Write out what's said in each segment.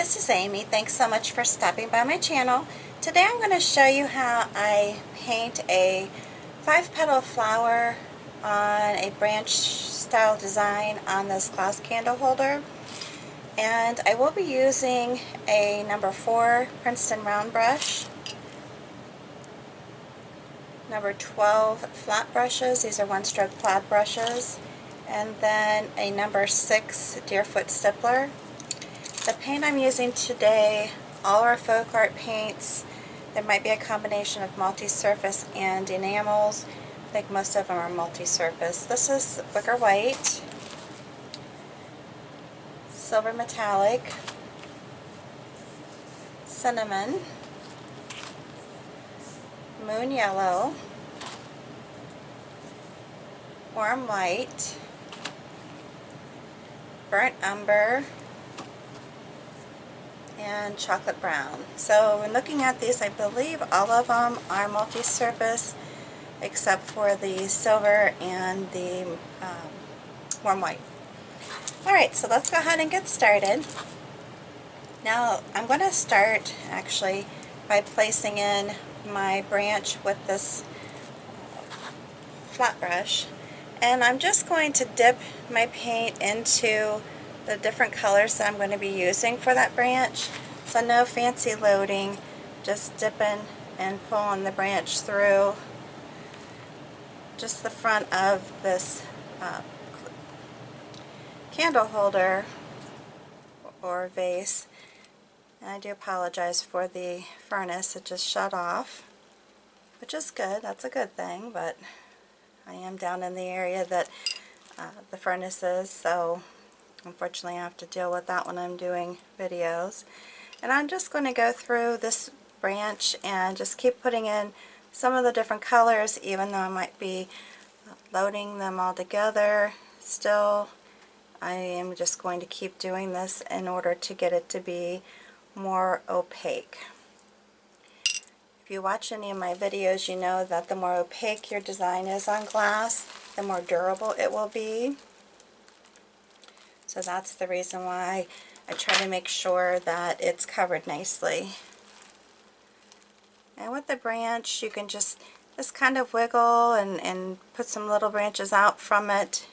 this is Amy. Thanks so much for stopping by my channel. Today I'm going to show you how I paint a 5-petal flower on a branch style design on this glass candle holder. And I will be using a number 4 Princeton round brush, number 12 flat brushes, these are 1-stroke plaid brushes, and then a number 6 Deerfoot Stippler. The paint I'm using today, all are folk art paints. There might be a combination of multi-surface and enamels. I think most of them are multi-surface. This is Wicker White, Silver Metallic, Cinnamon, Moon Yellow, Warm White, Burnt Umber, and Chocolate Brown. So when looking at these, I believe all of them are multi-surface except for the silver and the warm white. Alright, so let's go ahead and get started. Now I'm going to start actually by placing in my branch with this flat brush, and I'm just going to dip my paint into the different colors that I'm going to be using for that branch. So no fancy loading, just dipping and pulling the branch through just the front of this candle holder or vase. And I do apologize for the furnace, it just shut off, which is good, that's a good thing, but I am down in the area that the furnace is, so unfortunately I have to deal with that when I'm doing videos. And I'm just going to go through this branch and just keep putting in some of the different colors, even though I might be loading them all together. Still, I am just going to keep doing this in order to get it to be more opaque. If you watch any of my videos, you know that the more opaque your design is on glass, the more durable it will be. So that's the reason why I try to make sure that it's covered nicely. And with the branch, you can just kind of wiggle and put some little branches out from it.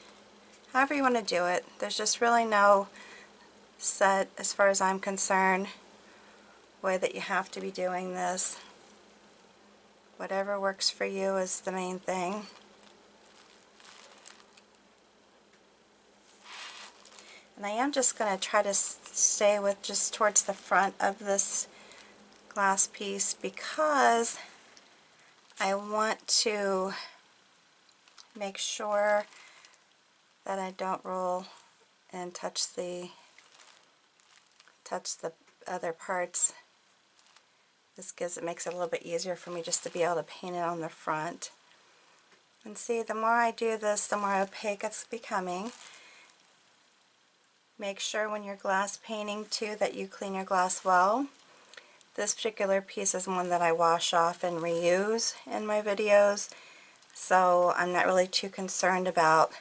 However you want to do it. There's just really no set, as far as I'm concerned, way that you have to be doing this. Whatever works for you is the main thing. And I am just going to try to stay with just towards the front of this glass piece because I want to make sure that I don't roll and touch the other parts. This makes it a little bit easier for me just to be able to paint it on the front. And see, the more I do this, the more opaque it's becoming. Make sure when you're glass painting too that you clean your glass well. This particular piece is one that I wash off and reuse in my videos, so I'm not really too concerned about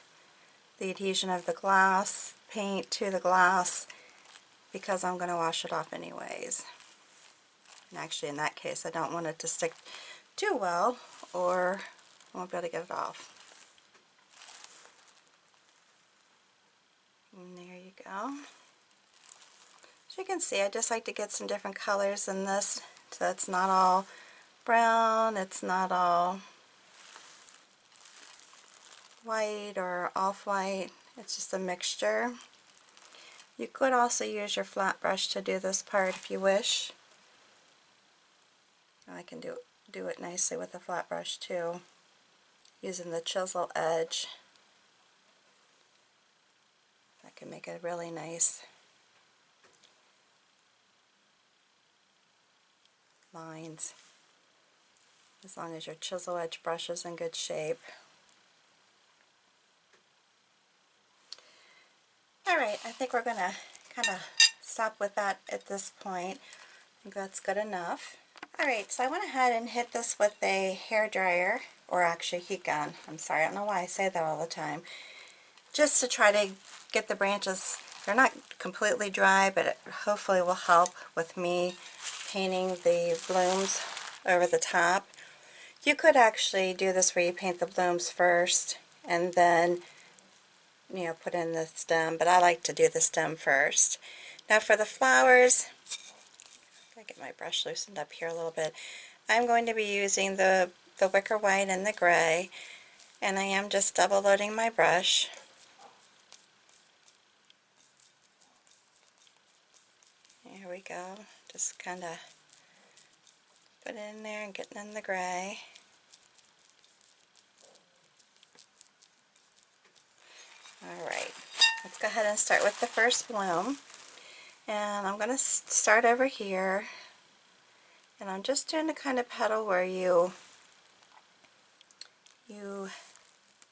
the adhesion of the glass paint to the glass because I'm going to wash it off anyways. And actually in that case I don't want it to stick too well or I won't be able to get it off. And there you go. So you can see I just like to get some different colors in this so it's not all brown, it's not all white or off-white, it's just a mixture. You could also use your flat brush to do this part if you wish. I can do it nicely with a flat brush too, using the chisel edge. That can make a really nice lines, as long as your chisel edge brush is in good shape. Alright, I think we're going to kind of stop with that at this point. I think that's good enough. Alright, so I went ahead and hit this with a hair dryer, or actually heat gun. I'm sorry, I don't know why I say that all the time. Just to try to get the branches They're not completely dry, but it hopefully will help with me painting the blooms over the top. You could actually do this where you paint the blooms first and then, you know, put in the stem, but I like to do the stem first. Now for the flowers, I get my brush loosened up here a little bit. I'm going to be using the Wicker White and the gray, and I am just double loading my brush. Here we go. Just kind of put it in there and getting in the gray. Alright, let's go ahead and start with the first bloom. And I'm going to start over here. And I'm just doing the kind of petal where you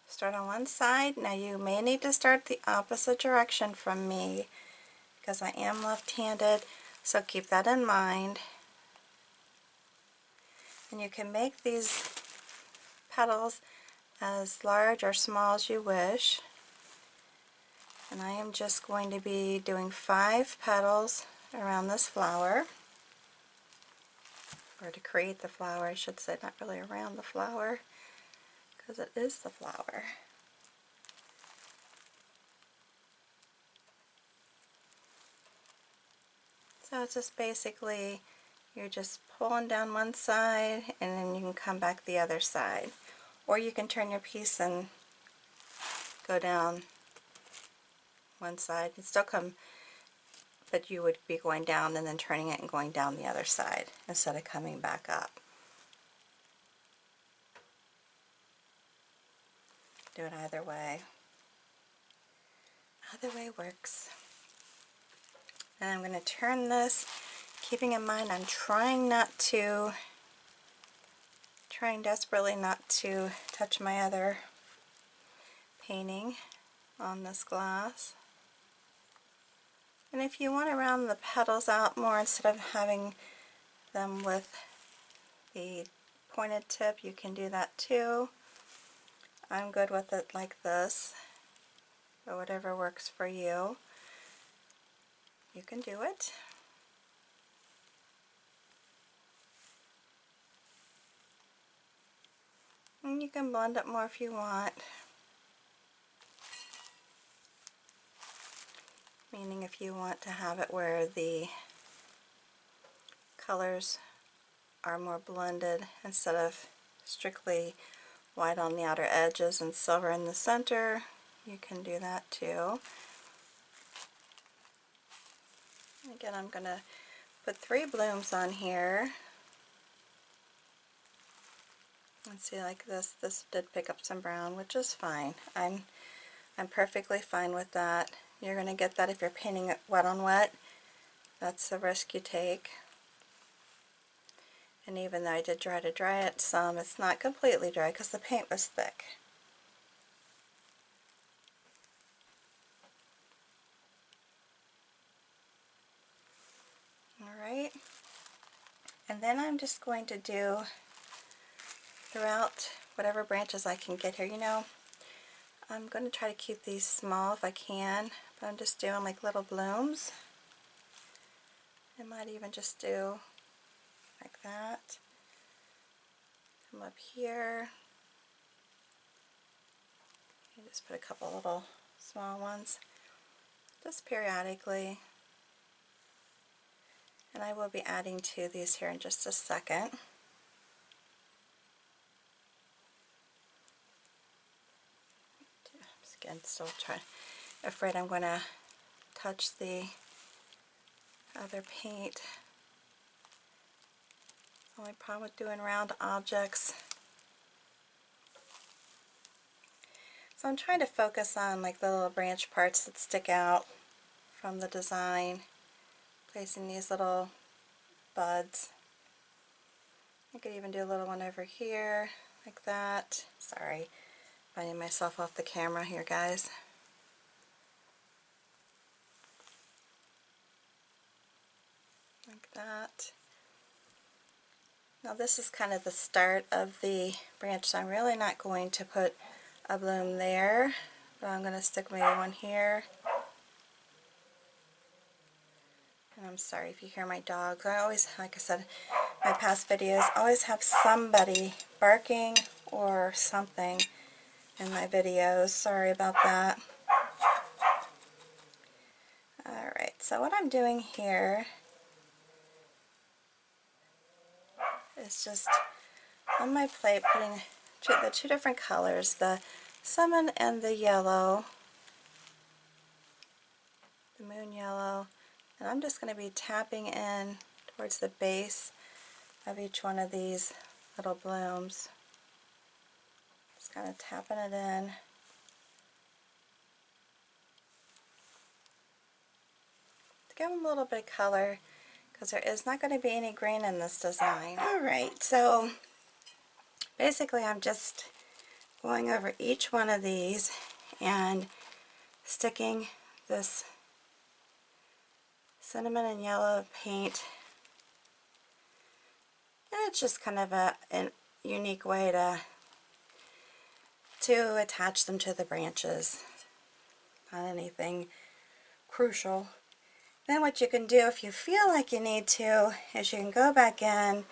start on one side. Now you may need to start the opposite direction from me because I am left-handed, so keep that in mind. And you can make these petals as large or small as you wish. And I am just going to be doing 5 petals around this flower, or to create the flower I should say, not really around the flower because it is the flower. So it's just basically, you're just pulling down one side and then you can come back the other side. Or you can turn your piece and go down one side and still come, but you would be going down and then turning it and going down the other side instead of coming back up. Do it either way. Either way works. And I'm going to turn this, keeping in mind I'm trying desperately not to touch my other painting on this glass. And if you want to round the petals out more instead of having them with the pointed tip, you can do that too. I'm good with it like this, but whatever works for you, you can do it. And you can blend it more if you want. Meaning if you want to have it where the colors are more blended instead of strictly white on the outer edges and silver in the center, you can do that too. Again, I'm going to put 3 blooms on here. And see, like this did pick up some brown, which is fine. I'm perfectly fine with that. You're going to get that if you're painting it wet on wet. That's the risk you take. And even though I did try to dry it some, it's not completely dry because the paint was thick. Alright, and then I'm just going to do throughout whatever branches I can get here. You know, I'm going to try to keep these small if I can, but I'm just doing like little blooms. I might even just do like that. Come up here. You just put a couple little small ones, just periodically. And I will be adding to these here in just a second. Again, still afraid I'm going to touch the other paint. Only problem with doing round objects. So I'm trying to focus on like the little branch parts that stick out from the design. Placing these little buds. I could even do a little one over here, like that. Sorry, finding myself off the camera here, guys. Like that. Now this is kind of the start of the branch, so I'm really not going to put a bloom there, but I'm going to stick maybe one here. And I'm sorry if you hear my dogs. I always, like I said, my past videos always have somebody barking or something in my videos. Sorry about that. Alright, so what I'm doing here is just on my plate putting the two different colors, the salmon and the yellow, the moon yellow, and I'm just going to be tapping in towards the base of each one of these little blooms. Just kind of tapping it in. To give them a little bit of color, because there is not going to be any green in this design. Alright, so basically I'm just going over each one of these and sticking this cinnamon and yellow paint, and it's just kind of a unique way to attach them to the branches. Not anything crucial. Then what you can do if you feel like you need to is you can go back in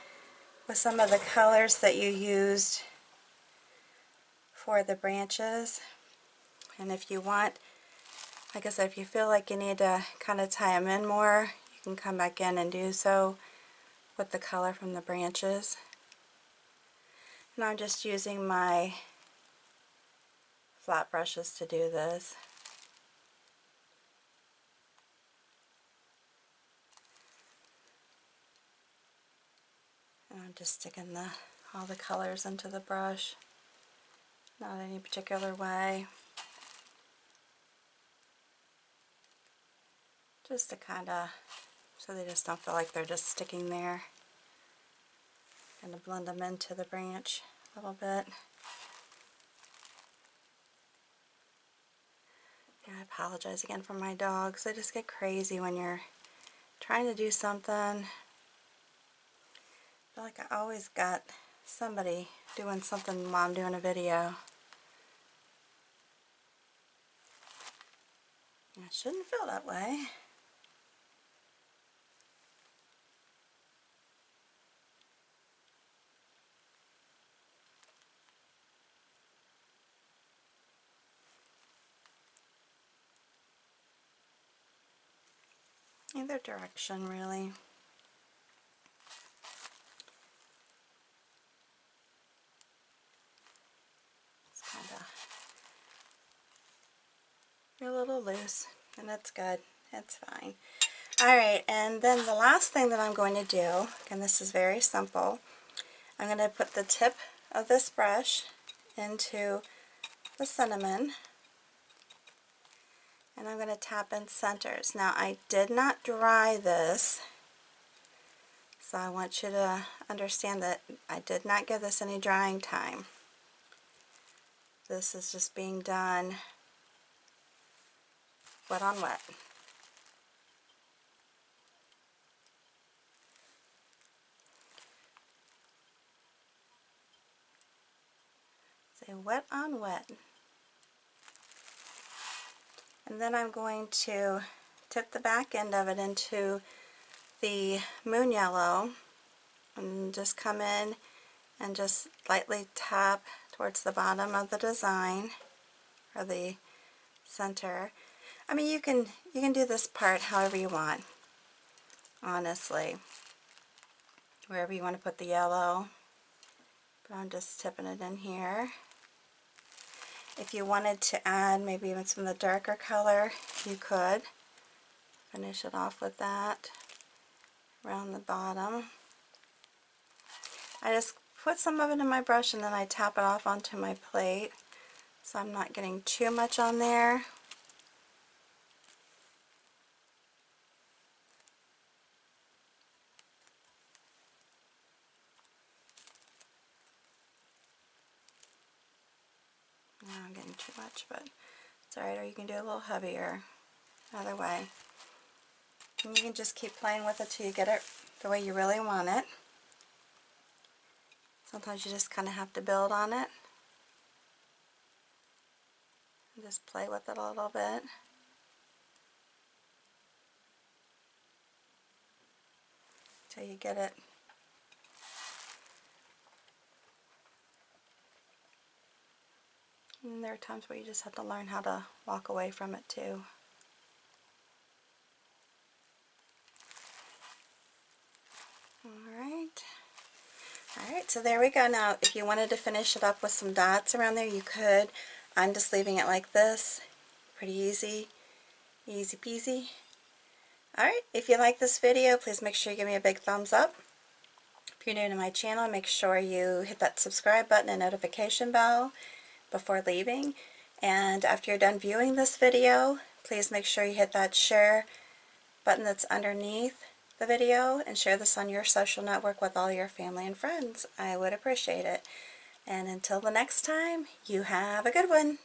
with some of the colors that you used for the branches, and if you want, like I said, if you feel like you need to kind of tie them in more, you can come back in and do so with the color from the branches. And I'm just using my flat brushes to do this. And I'm just sticking all the colors into the brush, not any particular way. Just to kind of, so they just don't feel like they're just sticking there. Kind of blend them into the branch a little bit. Yeah, I apologize again for my dogs. They just get crazy when you're trying to do something. I feel like I always got somebody doing something while I'm doing a video. And it shouldn't feel that way. Either direction, really. It's kind of, you're a little loose, and that's good. It's fine. Alright, and then the last thing that I'm going to do, and this is very simple, I'm going to put the tip of this brush into the cinnamon, and I'm going to tap in centers. Now I did not dry this, so I want you to understand that I did not give this any drying time. This is just being done wet on wet. Say wet on wet. And then I'm going to tip the back end of it into the moon yellow and just come in and just lightly tap towards the bottom of the design, or the center. I mean, you can do this part however you want, honestly, wherever you want to put the yellow, but I'm just tipping it in here. If you wanted to add maybe even some of the darker color, you could finish it off with that around the bottom. I just put some of it in my brush and then I tap it off onto my plate, so I'm not getting too much on there. Now I'm getting too much, but it's alright, or you can do a little heavier. Either way. And you can just keep playing with it till you get it the way you really want it. Sometimes you just kind of have to build on it. And just play with it a little bit. till you get it. And there are times where you just have to learn how to walk away from it too. Alright, so there we go. Now if you wanted to finish it up with some dots around there, you could. I'm just leaving it like this. Pretty easy. Easy peasy. Alright, if you like this video, please make sure you give me a big thumbs up. If you're new to my channel, make sure you hit that subscribe button and notification bell before leaving. And after you're done viewing this video, please make sure you hit that share button that's underneath the video and share this on your social network with all your family and friends. I would appreciate it. And until the next time, you have a good one.